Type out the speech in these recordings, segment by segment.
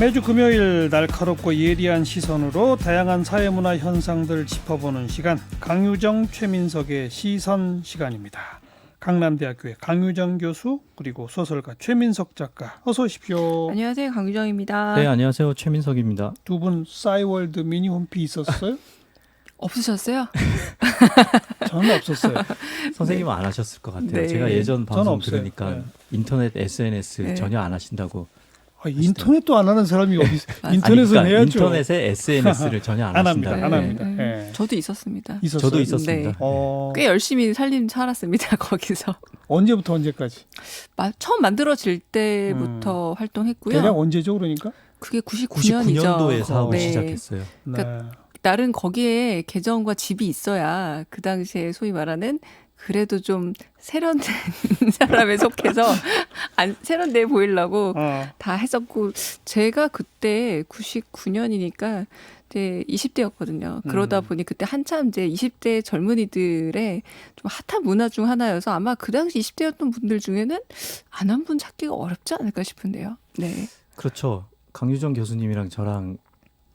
매주 금요일 날카롭고 예리한 시선으로 다양한 사회문화 현상들 짚어보는 시간, 강유정 최민석의 시선 시간입니다. 강남대학교의 강유정 교수 그리고 소설가 최민석 작가, 어서 오십시오. 안녕하세요, 강유정입니다. 네, 안녕하세요, 최민석입니다. 두 분 싸이월드 미니 홈피 있었어요? 없으셨어요? 저는 없었어요. 선생님은 안 하셨을 것 같아요. 네. 제가 예전 방송 없어요. 들으니까 네. 인터넷 SNS 네. 전혀 안 하신다고. 인터넷도 안 하는 사람이 어디 있어요? 아니, 인터넷은 그러니까 해야죠. 인터넷에 SNS를 전혀 안 합니다. 하신다고. 안 합니다. 네. 네. 저도 있었습니다. 있었어요? 저도 있었습니다. 네. 꽤 열심히 살았습니다. 거기서. 언제부터 언제까지? 처음 만들어질 때부터 활동했고요. 대략 언제죠, 그러니까? 그게 99년이죠. 99년도에 사업을 네. 시작했어요. 그러니까 나름 거기에 계정과 집이 있어야 그 당시에 소위 말하는 그래도 좀 세련된 사람에 속해서 세련돼 보이려고 다 했었고, 제가 그때 99년이니까 이제 20대였거든요. 그러다 보니 그때 한참 이제 20대 젊은이들의 좀 핫한 문화 중 하나여서 아마 그 당시 20대였던 분들 중에는 안 한 분 찾기가 어렵지 않을까 싶은데요. 네. 그렇죠. 강유정 교수님이랑 저랑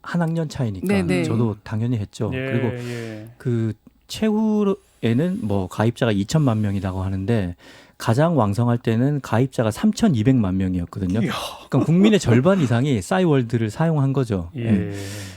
한 학년 차이니까 네네. 저도 당연히 했죠. 예, 그리고 예. 그 최후에는 뭐 가입자가 2천만 명이라고 하는데 가장 왕성할 때는 가입자가 3,200만 명이었거든요. 이야. 그러니까 국민의 절반 이상이 싸이월드를 사용한 거죠. 예. 예.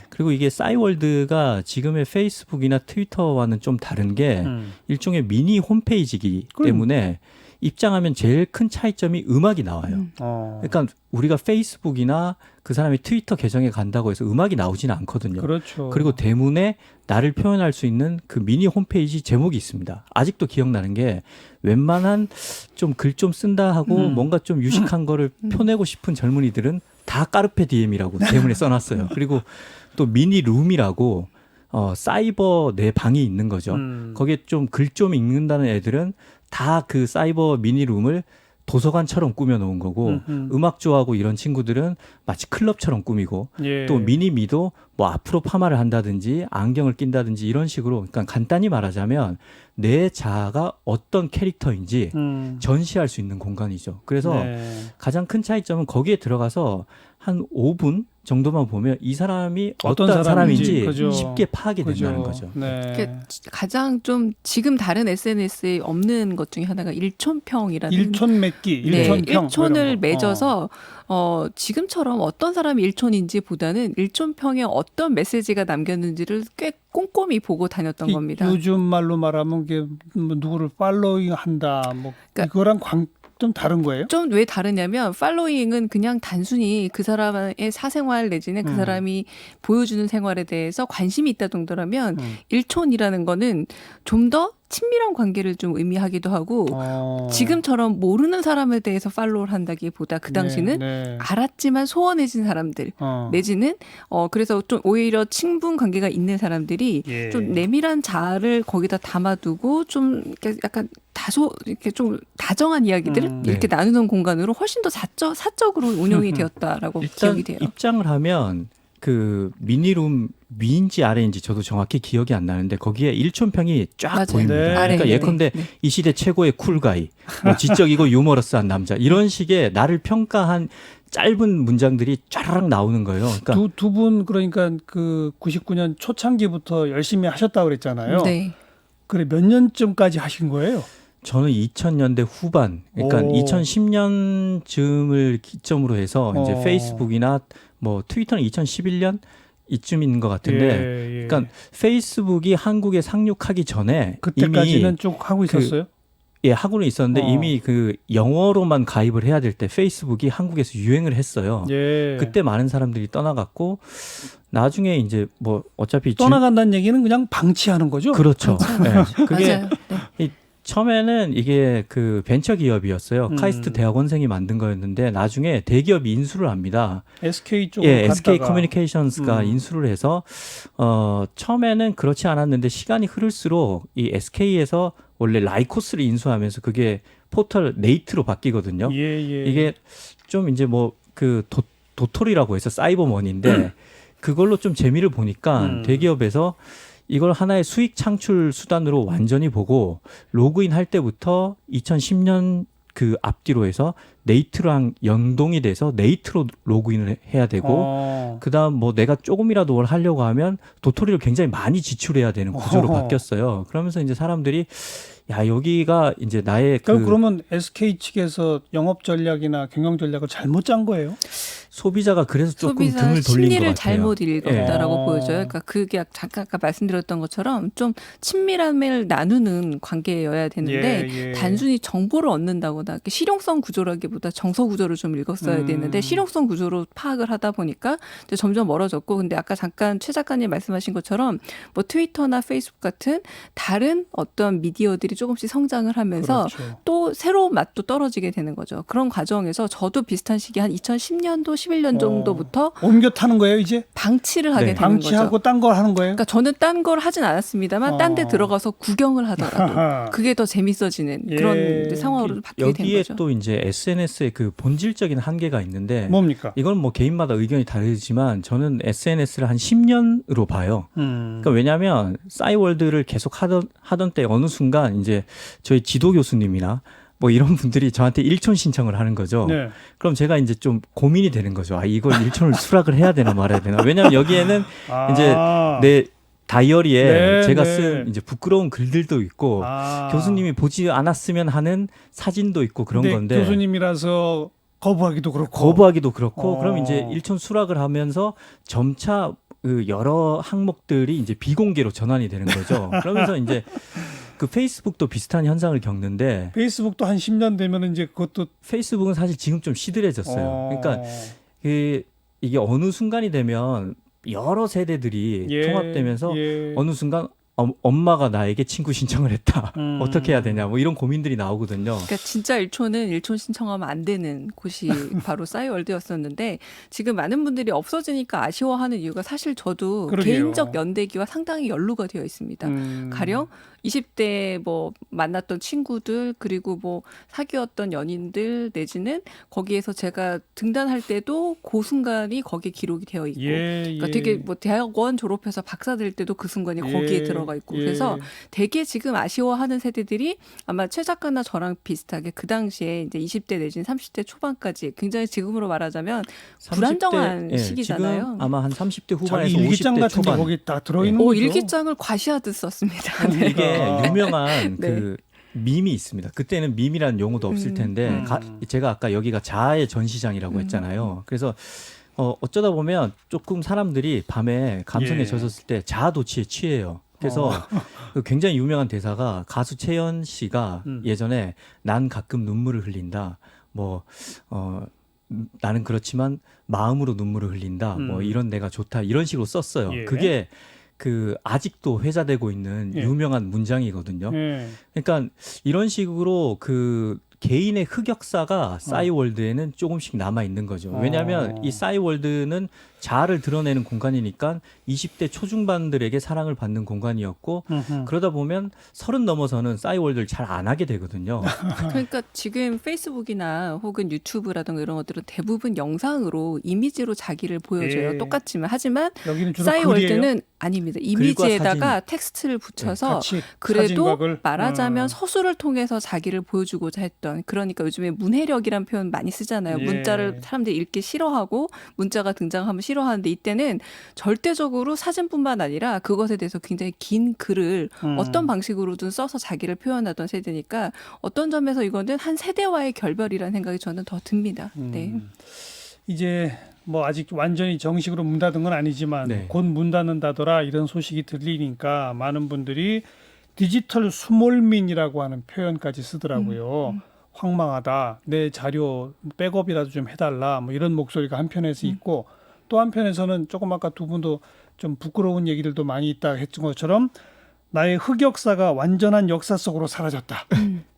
그리고 이게 싸이월드가 지금의 페이스북이나 트위터와는 좀 다른 게 일종의 미니 홈페이지이기 때문에 입장하면 제일 큰 차이점이 음악이 나와요. 그러니까 우리가 페이스북이나 그 사람의 트위터 계정에 간다고 해서 음악이 나오지는 않거든요. 그렇죠. 그리고 대문에 나를 표현할 수 있는 그 미니 홈페이지 제목이 있습니다. 아직도 기억나는 게 웬만한 좀 글 좀 쓴다 하고 뭔가 좀 유식한 거를 펴내고 싶은 젊은이들은 다 까르페 디엠이라고 대문에 써놨어요. 그리고 또 미니 룸이라고 사이버 내 방이 있는 거죠. 거기에 좀 글 좀 읽는다는 애들은 다 그 사이버 미니룸을 도서관처럼 꾸며놓은 거고, 음악 좋아하고 이런 친구들은 마치 클럽처럼 꾸미고, 예. 또 미니미도 뭐 앞으로 파마를 한다든지 안경을 낀다든지 이런 식으로, 그러니까 간단히 말하자면 내 자아가 어떤 캐릭터인지 전시할 수 있는 공간이죠. 그래서 네. 가장 큰 차이점은 거기에 들어가서 한 5분 정도만 보면 이 사람이 어떤 어떤 사람인지, 사람인지 그죠. 쉽게 파악이 그죠. 된다는 거죠. 네. 그 가장 좀 지금 다른 SNS에 없는 것 중에 하나가 일촌평이라는 일촌 맺기, 일촌평. 일촌을 맺어서 지금처럼 어떤 사람이 일촌인지 보다는 일촌평에 어떤 메시지가 남겼는지를 꽤 꼼꼼히 보고 다녔던 겁니다. 요즘 말로 말하면 게 뭐 누구를 팔로잉한다, 뭐 그러니까 이거랑 좀 다른 거예요? 좀 왜 다르냐면 팔로잉은 그냥 단순히 그 사람의 사생활 내지는 그 사람이 보여주는 생활에 대해서 관심이 있다 정도라면 일촌이라는 거는 좀 더 친밀한 관계를 좀 의미하기도 하고 지금처럼 모르는 사람에 대해서 팔로우를 한다기보다 그 당시는 네. 알았지만 소원해진 사람들 내지는 그래서 좀 오히려 친분 관계가 있는 사람들이 예. 좀 내밀한 자아를 거기다 담아두고 좀 이렇게 약간 다소 이렇게 좀 다정한 이야기들을 이렇게 네. 나누는 공간으로 훨씬 더 사적으로 운영이 되었다라고 일단 기억이 돼요. 입장을 하면 그 미니룸 위인지 아래인지 저도 정확히 기억이 안 나는데 거기에 일촌평이 쫙 맞아요. 보입니다. 네. 그러니까 네, 예컨대 네. 이 시대 최고의 쿨가이, 뭐 지적이고 유머러스한 남자 이런 식의 나를 평가한 짧은 문장들이 쫙 나오는 거예요. 그러니까 두 분 그러니까 그 99년 초창기부터 열심히 하셨다고 그랬잖아요. 네. 그래 몇 년쯤까지 하신 거예요? 저는 2000년대 후반, 그러니까 오. 2010년쯤을 기점으로 해서 이제 어. 페이스북이나 뭐 트위터는 2011년 이쯤인 것 같은데, 예. 그러니까 페이스북이 한국에 상륙하기 전에 그때까지는 이미 쭉 하고 있었어요? 하고는 있었는데 이미 그 영어로만 가입을 해야 될 때 페이스북이 한국에서 유행을 했어요. 예. 그때 많은 사람들이 떠나갔고 나중에 이제 뭐 어차피 떠나간다는 얘기는 그냥 방치하는 거죠? 그렇죠. 네. 그게 맞아요. 네. 처음에는 이게 그 벤처 기업이었어요. 카이스트 대학원생이 만든 거였는데 나중에 대기업이 인수를 합니다. SK 쪽으로 예, SK 갔다가. 커뮤니케이션스가 인수를 해서 처음에는 그렇지 않았는데 시간이 흐를수록 이 SK에서 원래 라이코스를 인수하면서 그게 포털 네이트로 바뀌거든요. 예. 이게 좀 이제 뭐 그 도토리라고 해서 사이버머니인데 그걸로 좀 재미를 보니까 대기업에서 이걸 하나의 수익 창출 수단으로 완전히 보고 로그인 할 때부터 2010년 그 앞뒤로 해서 네이트랑 연동이 돼서 네이트로 로그인을 해야 되고 그다음 뭐 내가 조금이라도 뭘 하려고 하면 도토리를 굉장히 많이 지출해야 되는 구조로 바뀌었어요. 그러면서 이제 사람들이 야 여기가 이제 나의 그러면 SK 측에서 영업 전략이나 경영 전략을 잘못 짠 거예요? 소비자가 그래서 조금 소비자 등을 돌린 것 같아요. 심리를 잘못 읽었다라고 예. 보여져요. 그러니까 그게 잠깐 아까 말씀드렸던 것처럼 좀 친밀함을 나누는 관계여야 되는데 예. 단순히 정보를 얻는다거나 실용성 구조라기보다 정서 구조를 좀 읽었어야 되는데 실용성 구조로 파악을 하다 보니까 이제 점점 멀어졌고 근데 아까 잠깐 최 작가님 말씀하신 것처럼 뭐 트위터나 페이스북 같은 다른 어떤 미디어들이 조금씩 성장을 하면서 그렇죠. 또 새로운 맛도 떨어지게 되는 거죠. 그런 과정에서 저도 비슷한 시기 한 2010년도 11년 정도부터 옮겨 타는 거예요 이제? 방치를 하게 네. 되는 방치하고 거죠. 딴 걸 하는 거예요? 그러니까 저는 딴 걸 하진 않았습니다만 딴 데 들어가서 구경을 하더라도 그게 더 재밌어지는 그런 이제 상황으로 바뀌게 된 여기에 거죠. 또 이제 SNS의 그 본질적인 한계가 있는데 뭡니까? 이건 뭐 개인마다 의견이 다르지만 저는 SNS를 한 10년으로 봐요. 그러니까 왜냐하면 싸이월드를 계속 하던 때 어느 순간 이제 저희 지도 교수님이나 뭐 이런 분들이 저한테 일촌 신청을 하는 거죠. 네. 그럼 제가 이제 좀 고민이 되는 거죠. 아, 이걸 일촌을 수락을 해야 되나 말아야 되나. 왜냐하면 여기에는 이제 내 다이어리에 네, 제가 네. 쓴 이제 부끄러운 글들도 있고 교수님이 보지 않았으면 하는 사진도 있고 그런 건데 교수님이라서 거부하기도 그렇고 그럼 이제 일촌 수락을 하면서 점차 그 여러 항목들이 이제 비공개로 전환이 되는 거죠. 그러면서 이제 그 페이스북도 비슷한 현상을 겪는데 페이스북도 한 10년 되면 이제 그것도 페이스북은 사실 지금 좀 시들해졌어요. 그러니까 이게 어느 순간이 되면 여러 세대들이 통합되면서 어느 순간 엄마가 나에게 친구 신청을 했다. 어떻게 해야 되냐. 뭐 이런 고민들이 나오거든요. 그러니까 진짜 일촌은 일촌 신청하면 안 되는 곳이 바로 싸이월드였었는데 지금 많은 분들이 없어지니까 아쉬워하는 이유가 사실 저도 그러게요. 개인적 연대기와 상당히 연루가 되어 있습니다. 가령 20대 뭐 만났던 친구들 그리고 뭐 사귀었던 연인들 내지는 거기에서 제가 등단할 때도 그 순간이 거기에 기록이 되어 있고 그러니까 되게 뭐 대학원 졸업해서 박사 될 때도 그 순간이 거기에 들어가 있고 그래서 되게 지금 아쉬워하는 세대들이 아마 최 작가나 저랑 비슷하게 그 당시에 이제 20대 내지는 30대 초반까지 굉장히 지금으로 말하자면 불안정한 시기잖아요. 지금 아마 한 30대 후반에서 자기 일기장 50대 같은 게 초반. 거기 다 들어있는 거죠. 일기장을 과시하듯 썼습니다. 네. 이게 유명한 네. 그 밈이 있습니다. 그때는 밈이라는 용어도 없을 텐데 제가 아까 여기가 자아의 전시장이라고 했잖아요. 그래서 어쩌다 보면 조금 사람들이 밤에 감성에 젖었을 때 자아도취에 취해요. 그래서 그 굉장히 유명한 대사가 가수 채연 씨가 예전에 난 가끔 눈물을 흘린다. 뭐 나는 그렇지만 마음으로 눈물을 흘린다. 뭐 이런 내가 좋다. 이런 식으로 썼어요. 그게 그 아직도 회자되고 있는 유명한 문장이거든요. 그러니까 이런 식으로 그 개인의 흑역사가 싸이월드에는 조금씩 남아 있는 거죠. 왜냐하면 이 싸이월드는 자아를 드러내는 공간이니까 20대 초중반들에게 사랑을 받는 공간이었고 그러다 보면 30 넘어서는 싸이월드를 잘 안 하게 되거든요. 그러니까 지금 페이스북이나 혹은 유튜브라든가 이런 것들은 대부분 영상으로 이미지로 자기를 보여줘요. 똑같지만 하지만 싸이월드는 아닙니다. 이미지에다가 텍스트를 붙여서 그래도 사진각을. 말하자면 서술을 통해서 자기를 보여주고자 했던 그러니까 요즘에 문해력이라는 표현 많이 쓰잖아요. 문자를 사람들이 읽기 싫어하고 문자가 등장하면 싫어하는데 이때는 절대적으로 사진뿐만 아니라 그것에 대해서 굉장히 긴 글을 어떤 방식으로든 써서 자기를 표현하던 세대니까 어떤 점에서 이거는 한 세대와의 결별이라는 생각이 저는 더 듭니다. 네. 이제 뭐 아직 완전히 정식으로 문 닫은 건 아니지만 곧 문 닫는다더라 이런 소식이 들리니까 많은 분들이 디지털 수몰민이라고 하는 표현까지 쓰더라고요. 황망하다. 내 자료 백업이라도 좀 해달라. 뭐 이런 목소리가 한편에서 있고 또 한편에서는 조금 아까 두 분도 좀 부끄러운 얘기들도 많이 있다 했던 것처럼 나의 흑역사가 완전한 역사 속으로 사라졌다.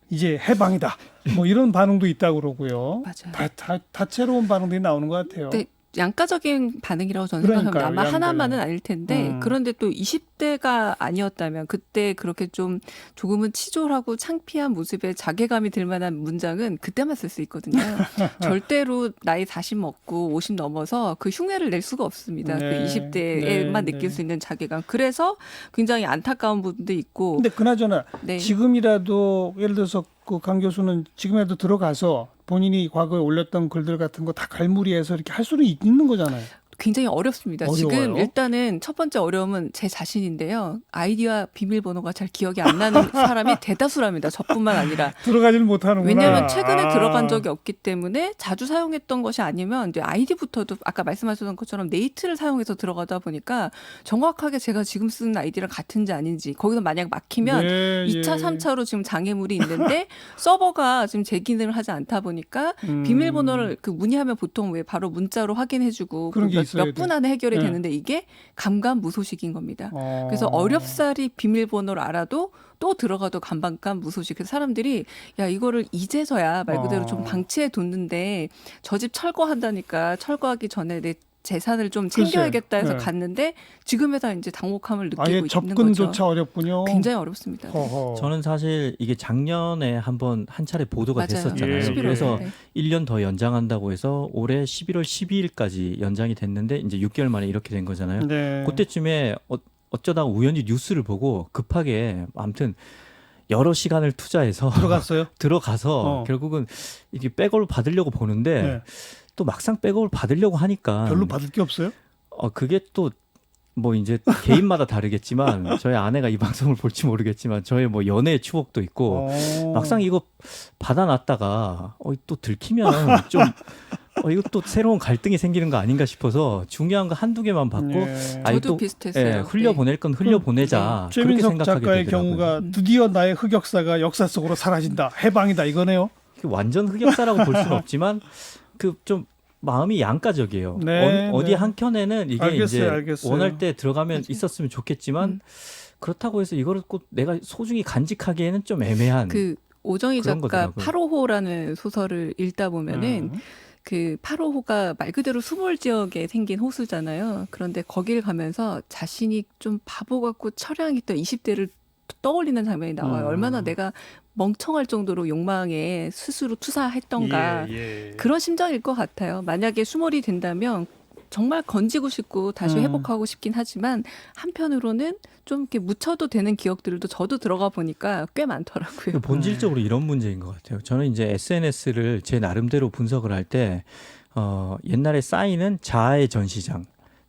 이제 해방이다. 뭐 이런 반응도 있다고 그러고요. 맞아요. 다채로운 반응들이 나오는 것 같아요. 네. 양가적인 반응이라고 저는 생각합니다. 아마 하나만은 아닐 텐데 그런데 또 20대가 아니었다면 그때 그렇게 좀 조금은 치졸하고 창피한 모습에 자괴감이 들 만한 문장은 그때만 쓸 수 있거든요. 절대로 나이 40 먹고 50 넘어서 그 흉내를 낼 수가 없습니다. 그 20대에만 느낄 수 있는 자괴감. 그래서 굉장히 안타까운 부분도 있고. 근데 그나저나 지금이라도 예를 들어서 그 강 교수는 지금에도 들어가서 본인이 과거에 올렸던 글들 같은 거 다 갈무리해서 이렇게 할 수는 있는 거잖아요. 굉장히 어렵습니다. 어려워요? 지금 일단은 첫 번째 어려움은 제 자신인데요. 아이디와 비밀번호가 잘 기억이 안 나는 사람이 대다수랍니다. 저뿐만 아니라. 들어가지는 못하는구나. 왜냐하면 최근에 들어간 적이 없기 때문에 자주 사용했던 것이 아니면 이제 아이디부터도 아까 말씀하셨던 것처럼 네이트를 사용해서 들어가다 보니까 정확하게 제가 지금 쓰는 아이디랑 같은지 아닌지 거기서 만약 막히면 네, 2차, 예. 3차로 지금 장애물이 있는데 서버가 지금 제 기능을 하지 않다 보니까 비밀번호를 그 문의하면 보통 왜 바로 문자로 확인해주고 그런 게 있어야 몇 분 돼. 안에 해결이 네. 되는데 이게 감감무소식인 겁니다. 그래서 어렵사리 비밀번호를 알아도 또 들어가도 감감무소식. 그래서 사람들이 야 이거를 이제서야 말 그대로 좀 방치해 뒀는데 저 집 철거한다니까 철거하기 전에 내 재산을 좀 챙겨야겠다 해서 네. 갔는데 지금에다 이제 당혹함을 느끼고 아예 있는 접근조차 거죠. 어렵군요. 굉장히 어렵습니다. 허허. 저는 사실 이게 작년에 한 차례 보도가 맞아요. 됐었잖아요. 예, 11월. 그래서 네. 1년 더 연장한다고 해서 올해 11월 12일까지 연장이 됐는데 이제 6개월 만에 이렇게 된 거잖아요. 네. 그때쯤에 어쩌다가 우연히 뉴스를 보고 급하게 아무튼 여러 시간을 투자해서 들어갔어요? 들어가서 결국은 이게 백업을 받으려고 보는데 네. 또 막상 백업을 받으려고 하니까 별로 받을 게 없어요? 그게 또 뭐 이제 개인마다 다르겠지만 저희 아내가 이 방송을 볼지 모르겠지만 저의 뭐 연애의 추억도 있고 막상 이거 받아놨다가 또 들키면 좀 이거 또 새로운 갈등이 생기는 거 아닌가 싶어서 중요한 거 한두 개만 받고 네. 아니, 저도 또, 비슷했어요. 흘려보낼 건 흘려보내자 그렇게 최민석 생각하게 작가의 되더라고요. 경우가 드디어 나의 흑역사가 역사 속으로 사라진다. 해방이다 이거네요. 완전 흑역사라고 볼 수는 없지만 그 좀 마음이 양가적이에요. 네, 어디 네. 한켠에는 이게 알겠어요, 이제 알겠어요. 원할 때 들어가면 맞아요. 있었으면 좋겠지만 그렇다고 해서 이거를 꼭 내가 소중히 간직하기에는 좀 애매한 그 오정희 그런 작가 거더라고요. 8호호라는 소설을 읽다 보면은 그 8호호가 말 그대로 수몰 지역에 생긴 호수잖아요. 그런데 거길 가면서 자신이 좀 바보 같고 처량했던 20대를 떠올리는 장면이 나와요. 얼마나 내가 멍청할 정도로 욕망에 스스로 투사했던가. 예. 그런 심정일 것 같아요. 만약에 수몰이 된다면 정말 건지고 싶고 다시 회복하고 싶긴 하지만 한편으로는 좀 이렇게 묻혀도 되는 기억들도 저도 들어가 보니까 꽤 많더라고요. 본질적으로 이런 문제인 것 같아요. 저는 이제 SNS를 제 나름대로 분석을 할 때 옛날에 싸이는 자아의 전시장,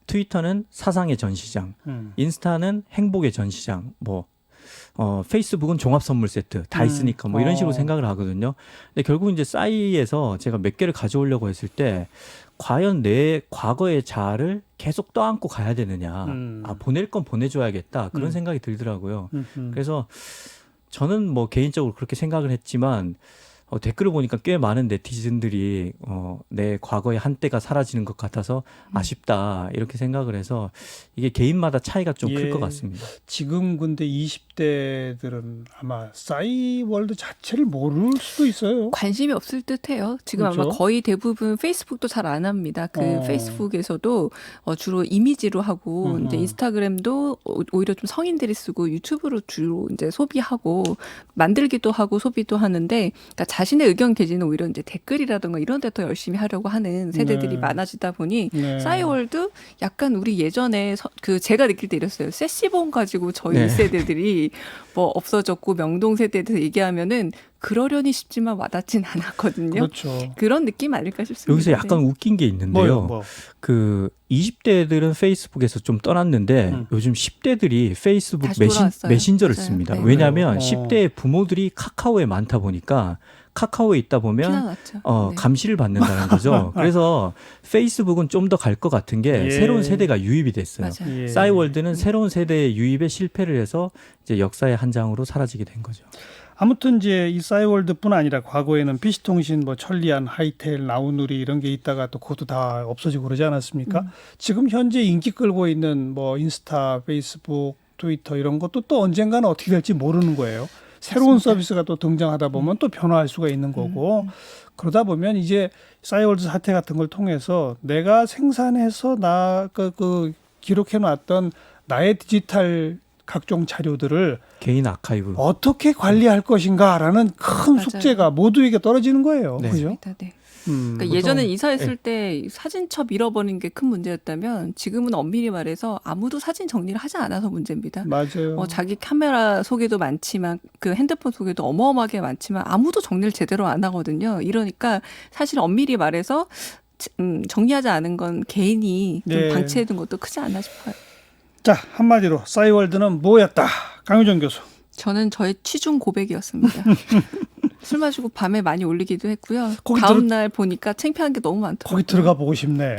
트위터는 사상의 전시장, 인스타는 행복의 전시장, 페이스북은 종합 선물 세트 다 있으니까 뭐 이런 식으로 생각을 하거든요. 근데 결국 이제 싸이에서 제가 몇 개를 가져오려고 했을 때 과연 내 과거의 자아를 계속 떠안고 가야 되느냐. 보낼 건 보내줘야겠다. 그런 생각이 들더라고요. 그래서 저는 뭐 개인적으로 그렇게 생각을 했지만 댓글을 보니까 꽤 많은 네티즌들이 내 과거의 한때가 사라지는 것 같아서 아쉽다 이렇게 생각을 해서 이게 개인마다 차이가 좀 클 것 같습니다. 지금 근데 20대들은 아마 싸이월드 자체를 모를 수도 있어요. 관심이 없을 듯해요. 지금 그렇죠? 아마 거의 대부분 페이스북도 잘 안 합니다. 페이스북에서도 주로 이미지로 하고 이제 인스타그램도 오히려 좀 성인들이 쓰고 유튜브로 주로 이제 소비하고 만들기도 하고 소비도 하는데 그러니까 자신의 의견 게시는 오히려 이제 댓글이라든가 이런 데 더 열심히 하려고 하는 세대들이 네. 많아지다 보니 네. 싸이월드 약간 우리 예전에 그 제가 느낄 때 이랬어요. 세시본 가지고 저희 네. 세대들이 뭐 없어졌고 명동 세대에 대해서 얘기하면은 그러려니 싶지만 와닿진 않았거든요. 그렇죠. 그런 느낌 아닐까 싶습니다. 여기서 약간 웃긴 게 있는데요. 뭐. 그 20대들은 페이스북에서 좀 떠났는데 요즘 10대들이 페이스북 다시 돌아왔어요. 메신저를 맞아요. 씁니다. 네. 왜냐하면 어. 10대 부모들이 카카오에 많다 보니까 카카오에 있다 보면 피나났죠. 네. 감시를 받는다는 거죠. 그래서 페이스북은 좀 더 갈 것 같은 게 예. 새로운 세대가 유입이 됐어요. 맞아요. 예. 싸이월드는 새로운 세대의 유입에 실패를 해서 이제 역사의 한 장으로 사라지게 된 거죠. 아무튼 이제 이 싸이월드뿐 아니라 과거에는 PC통신, 천리안, 하이텔, 나우누리 이런 게 있다가 또 그것도 다 없어지고 그러지 않았습니까? 지금 현재 인기 끌고 있는 인스타, 페이스북, 트위터 이런 것도 또 언젠가는 어떻게 될지 모르는 거예요. 새로운 맞습니다. 서비스가 또 등장하다 보면 또 변화할 수가 있는 거고 그러다 보면 이제 싸이월드 사태 같은 걸 통해서 내가 생산해서 기록해놨던 나의 디지털 각종 자료들을 개인 아카이브. 어떻게 관리할 것인가라는 큰 맞아요. 숙제가 모두에게 떨어지는 거예요. 네. 그죠? 맞습니다. 네. 그러니까 보통- 예전에 이사했을 때 사진첩 잃어버린 게 큰 문제였다면 지금은 엄밀히 말해서 아무도 사진 정리를 하지 않아서 문제입니다. 맞아요. 자기 카메라 속에도 많지만 그 핸드폰 속에도 어마어마하게 많지만 아무도 정리를 제대로 안 하거든요. 이러니까 사실 엄밀히 말해서 정리하지 않은 건 개인이 좀 네. 방치해둔 것도 크지 않나 싶어요. 자, 한마디로 싸이월드는 뭐였다. 강유정 교수. 저는 저의 취중 고백이었습니다. 술 마시고 밤에 많이 올리기도 했고요. 거기 다음 날 보니까 창피한 게 너무 많더라고요. 거기 들어가 보고 싶네.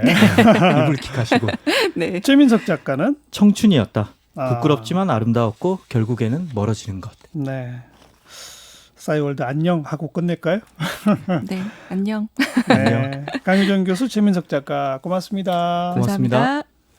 이불킥하시고 네. 최민석 작가는 청춘이었다. 아. 부끄럽지만 아름다웠고 결국에는 멀어지는 것. 네. 싸이월드 안녕 하고 끝낼까요? 네. 안녕. 네. 강유정 교수, 최민석 작가 고맙습니다. 고맙습니다. 감사합니다.